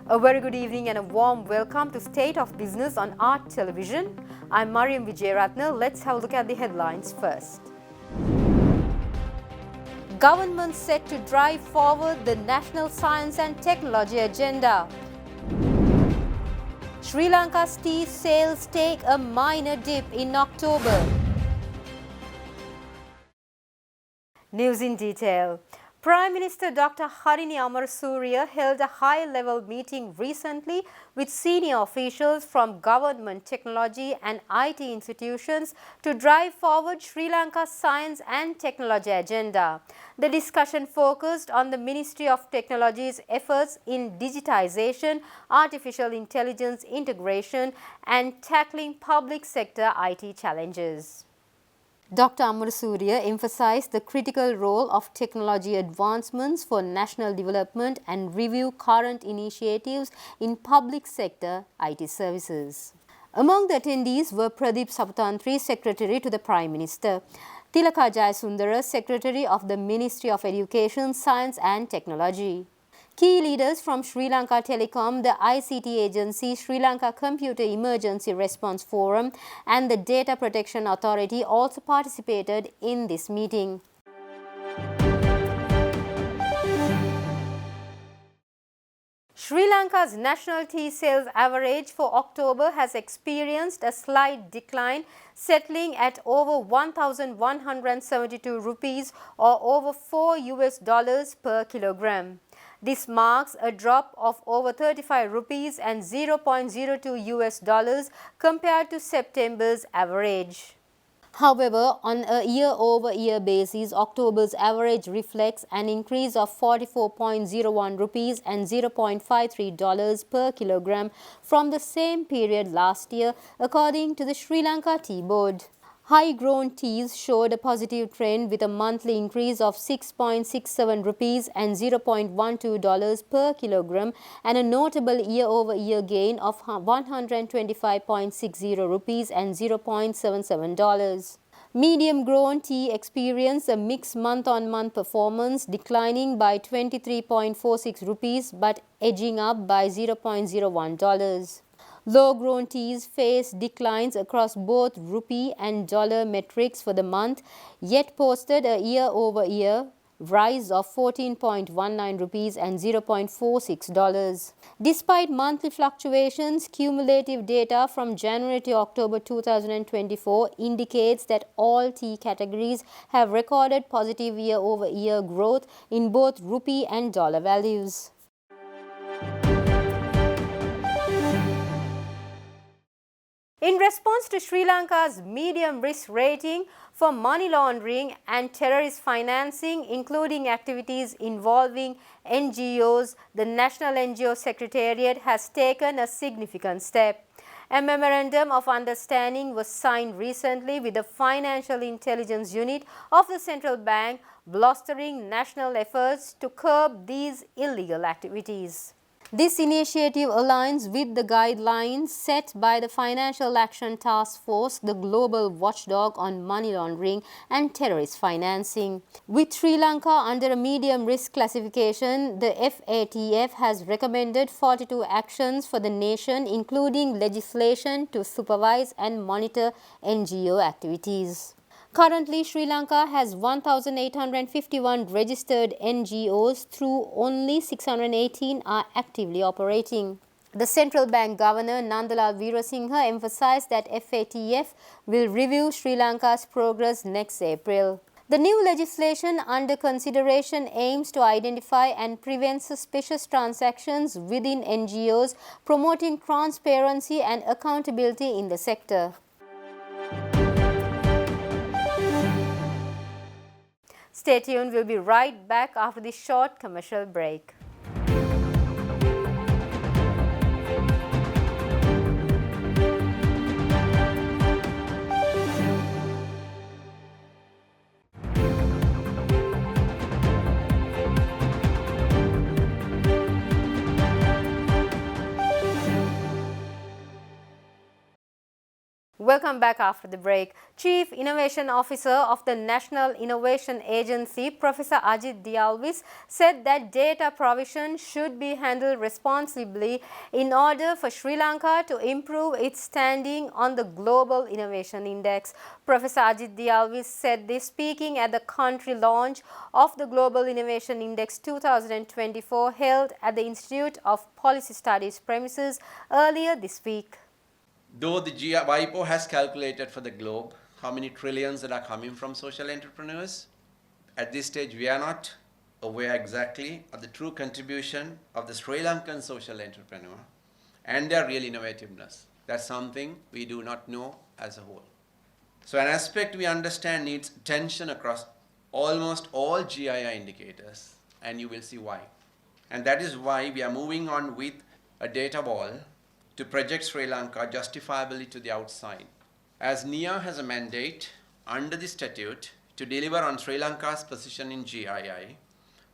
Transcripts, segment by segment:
A very good evening and a warm welcome to State of Business on Art Television. I'm Mariam Vijayaratna. Let's have a look at the headlines first. Government set to drive forward the National Science and Technology Agenda. Sri Lanka's tea sales take a minor dip in October. News in detail. Prime Minister Dr. Harini Amarasuriya held a high-level meeting recently with senior officials from government, technology and IT institutions to drive forward Sri Lanka's science and technology agenda. The discussion focused on the Ministry of Technology's efforts in digitization, artificial intelligence integration and tackling public sector IT challenges. Dr. Amarasuriya emphasized the critical role of technology advancements for national development and review current initiatives in public sector IT services. Among the attendees were Pradeep Saputantri, Secretary to the Prime Minister, Tilaka Jayasundara, Secretary of the Ministry of Education, Science and Technology. Key leaders from Sri Lanka Telecom, the ICT agency, Sri Lanka Computer Emergency Response Forum and the Data Protection Authority also participated in this meeting. Sri Lanka's national tea sales average for October has experienced a slight decline, settling at over 1,172 rupees or over $4 per kilogram. This marks a drop of over 35 rupees and $0.02 compared to September's average. However, on a year-over-year basis, October's average reflects an increase of 44.01 rupees and $0.53 per kilogram from the same period last year, according to the Sri Lanka Tea Board. High-grown teas showed a positive trend with a monthly increase of 6.67 rupees and $0.12 per kilogram and a notable year-over-year gain of 125.60 rupees and $0.77. Medium-grown tea experienced a mixed month-on-month performance, declining by 23.46 rupees but edging up by $0.01. Low-grown teas faced declines across both rupee and dollar metrics for the month, yet posted a year-over-year rise of 14.19 rupees and $0.46. Despite monthly fluctuations, cumulative data from January to October 2024 indicates that all tea categories have recorded positive year-over-year growth in both rupee and dollar values. In response to Sri Lanka's medium risk rating for money laundering and terrorist financing, including activities involving NGOs, the National NGO Secretariat has taken a significant step. A memorandum of understanding was signed recently with the Financial Intelligence Unit of the Central Bank, bolstering national efforts to curb these illegal activities. This initiative aligns with the guidelines set by the Financial Action Task Force, the global watchdog on money laundering and terrorist financing. With Sri Lanka under a medium risk classification, the FATF has recommended 42 actions for the nation, including legislation to supervise and monitor NGO activities. Currently, Sri Lanka has 1,851 registered NGOs, through only 618 are actively operating. The central bank governor Nandalal Weerasinghe emphasized that FATF will review Sri Lanka's progress next April. The new legislation under consideration aims to identify and prevent suspicious transactions within NGOs, promoting transparency and accountability in the sector. Stay tuned, we'll be right back after this short commercial break. Welcome back after the break. Chief Innovation Officer of the National Innovation Agency, Professor Ajit Dialvis, said that data provision should be handled responsibly in order for Sri Lanka to improve its standing on the Global Innovation Index. Professor Ajit Dialvis said this speaking at the country launch of the Global Innovation Index 2024 held at the Institute of Policy Studies premises earlier this week. Though the WIPO has calculated for the globe how many trillions that are coming from social entrepreneurs, at this stage we are not aware exactly of the true contribution of the Sri Lankan social entrepreneur and their real innovativeness. That's something we do not know as a whole. So an aspect we understand needs attention across almost all GII indicators, and you will see why. And that is why we are moving on with a data wall to project Sri Lanka justifiably to the outside. As NIA has a mandate under the statute to deliver on Sri Lanka's position in GII,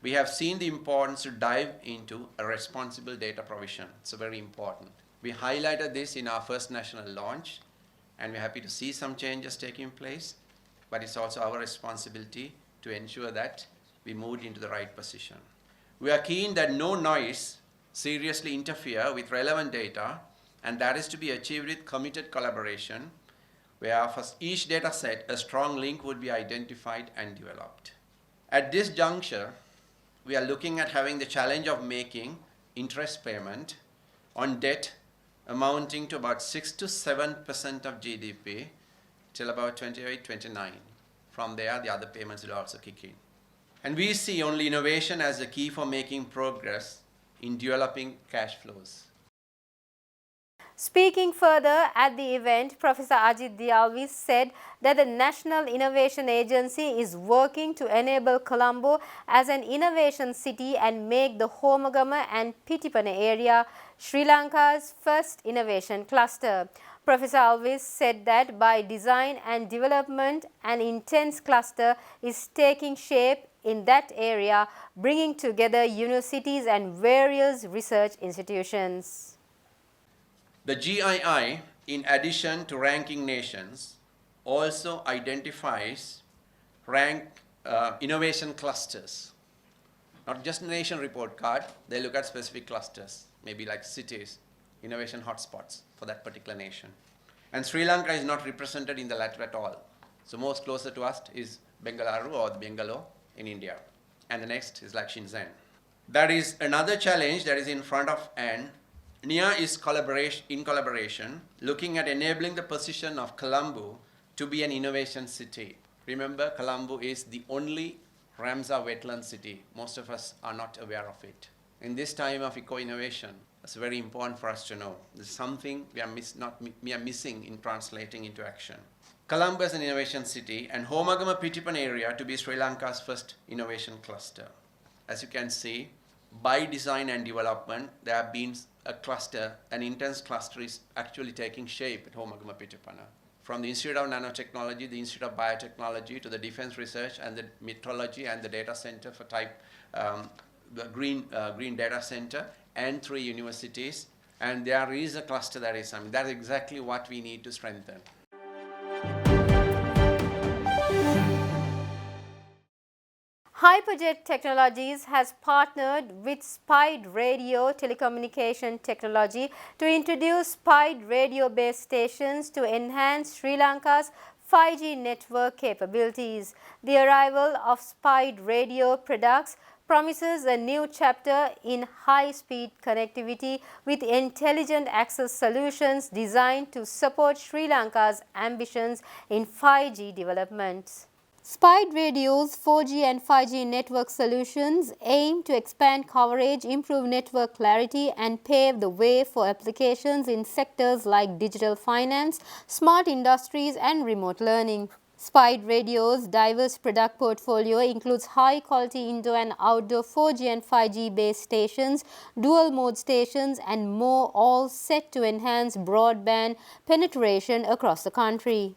we have seen the importance to dive into a responsible data provision. It's very important. We highlighted this in our first national launch, and we're happy to see some changes taking place, but it's also our responsibility to ensure that we moved into the right position. We are keen that no noise seriously interfere with relevant data, and that is to be achieved with committed collaboration, where for each data set, a strong link would be identified and developed. At this juncture, we are looking at having the challenge of making interest payment on debt amounting to about 6 to 7% of GDP till about 28, 29. From there, the other payments will also kick in. And we see only innovation as the key for making progress in developing cash flows. Speaking further at the event, Professor Ajit Dialvis said that the National Innovation Agency is working to enable Colombo as an innovation city and make the Homagama and Pitipana area Sri Lanka's first innovation cluster. Professor Alvis said that by design and development, an intense cluster is taking shape in that area, bringing together universities and various research institutions. The GII, in addition to ranking nations, also identifies innovation clusters. Not just a nation report card, they look at specific clusters, maybe like cities, innovation hotspots for that particular nation. And Sri Lanka is not represented in the latter at all. So most closer to us is Bengaluru or the Bangalore in India. And the next is like Shenzhen. That is another challenge that is in front of NIA is in collaboration, looking at enabling the position of Colombo to be an innovation city. Remember, Colombo is the only Ramsar wetland city. Most of us are not aware of it. In this time of eco-innovation, it's very important for us to know. This is something we are missing in translating into action. Colombo is an innovation city, and Homagama Pittipan area to be Sri Lanka's first innovation cluster. As you can see, by design and development, there have been a cluster, an intense cluster is actually taking shape at Homagama Pitipana. From the Institute of Nanotechnology, the Institute of Biotechnology, to the Defense Research and the Metrology and the Data Center for the Green Data Center, and 3 universities. And there is a cluster that is, that's exactly what we need to strengthen. Hyperjet Technologies has partnered with Spide Radio Telecommunication Technology to introduce Spide radio-based stations to enhance Sri Lanka's 5G network capabilities. The arrival of Spide Radio products promises a new chapter in high-speed connectivity with intelligent access solutions designed to support Sri Lanka's ambitions in 5G development. Spide Radio's 4G and 5G network solutions aim to expand coverage, improve network clarity, and pave the way for applications in sectors like digital finance, smart industries, and remote learning. Spide Radio's diverse product portfolio includes high-quality indoor and outdoor 4G and 5G base stations, dual-mode stations, and more, all set to enhance broadband penetration across the country.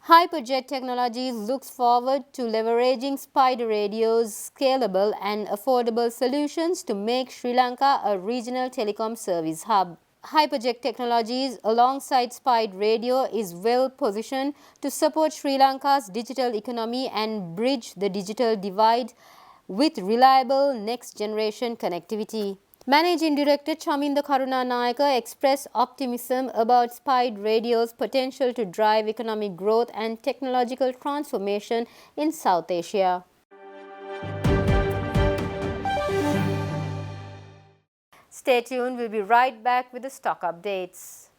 Hyperjet Technologies looks forward to leveraging Spide Radio's scalable and affordable solutions to make Sri Lanka a regional telecom service hub. Hyperjet Technologies, alongside Spied Radio, is well positioned to support Sri Lanka's digital economy and bridge the digital divide with reliable next-generation connectivity. Managing Director Chaminda Karunanayaka expressed optimism about Spied Radio's potential to drive economic growth and technological transformation in South Asia. Stay tuned, we'll be right back with the stock updates.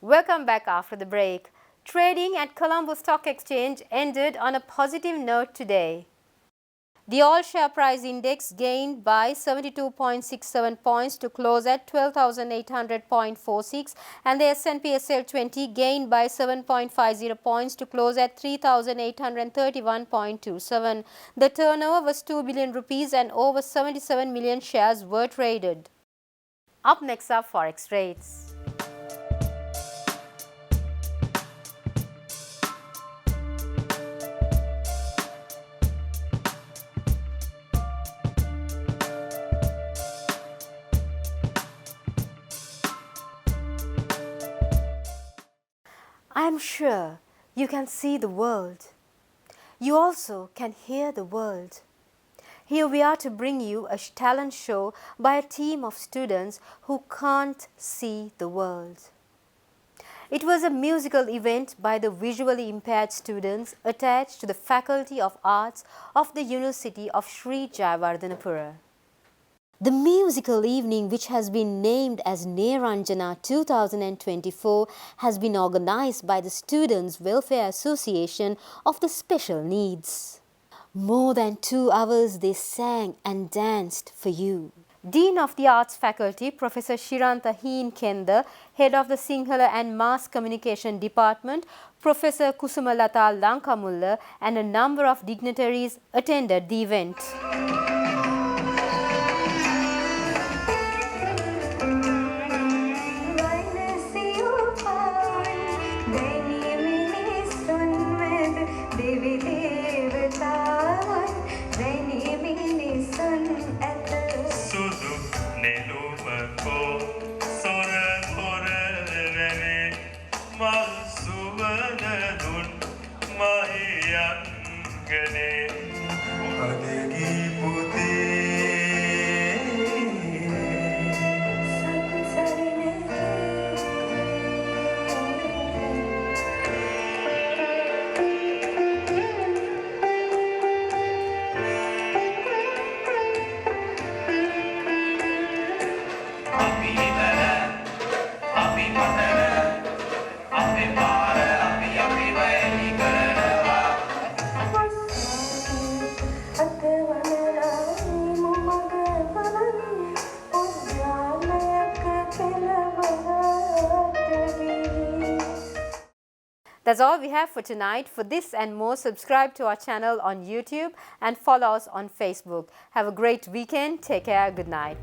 Welcome back after the break. Trading at Colombo Stock Exchange ended on a positive note today. The all-share price index gained by 72.67 points to close at 12,800.46, and the S&P SL 20 gained by 7.50 points to close at 3,831.27. The turnover was 2 billion rupees and over 77 million shares were traded. Up next are Forex rates. I am sure you can see the world. You also can hear the world. Here we are to bring you a talent show by a team of students who can't see the world. It was a musical event by the visually impaired students attached to the Faculty of Arts of the University of Sri Jayawardhanapura. The musical evening, which has been named as Neranjana 2024, has been organized by the Students' Welfare Association of the Special Needs. More than 2 hours they sang and danced for you. Dean of the Arts Faculty, Professor Shirantha Heen Kenda, Head of the Sinhala and Mass Communication Department, Professor Kusumalata Lankamulla, and a number of dignitaries attended the event. That's all we have for tonight. For this and more, subscribe to our channel on YouTube and follow us on Facebook. Have a great weekend. Take care. Good night.